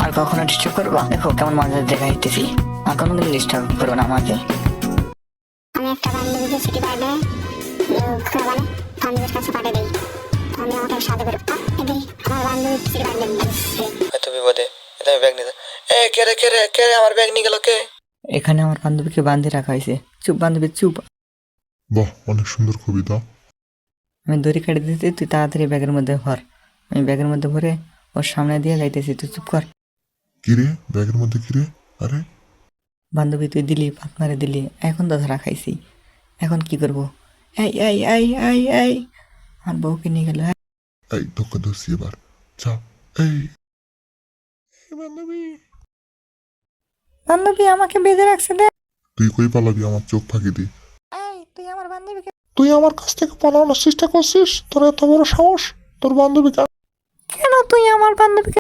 আর কখনো ডিস্টার্ব করবো? দেখো কেমন মজা দেখাইতেছি, আর কোনোদিন ডিস্টার্ব করবো না আমাকে। আমি একটা বান্ধবীকে সিটি বার্থডে মানে বান্ধবীর কাছে পাঠিয়ে দিই। আমি আমাকে সাথে করে এটাই আমার বান্ধবী সিটি বার্থডে। এত বিপদে এটা আমি ব্যাগ নিতে। এ কে রে কে রে কে রে, আমার ব্যাগ নিয়ে গেল কে? এখানে আমার বান্ধবীকে বান্ধে রাখা হয়েছে। চুপ বান্ধবী চুপ। বাহ, অনেক সুন্দর কবিতা। আমি দড়ি কেটে দিতে, তুই তাড়াতাড়ি ব্যাগের মধ্যে ভর। আমি ব্যাগের মধ্যে ভরে ওর সামনে দিয়ে যাইতেছি, তুই চুপ কর। কিরে ব্যাগের মধ্যে কিরে? আরে বান্ধবী তুই দিলি, পাত মারে দিলি, এখন তো ধরা খাইছি, এখন কি করবো? এই এই এই এই এই আমার বউকে নিয়ে গেল। এই ধোকা ধরছি এবার। যা। এই বান্ধবী, বান্ধবী আমাকে বেঁধে রাখছে দে। তুই কই পালাবি আমার চোখ ফাঁকি দি? এই তুই আমার বান্ধবীকে, তুই আমার কাছ থেকে পালানোর চেষ্টা করছিস? তোর এত বড় সাহস? তোর বান্ধবী কেন তুই আমার বান্ধবীকে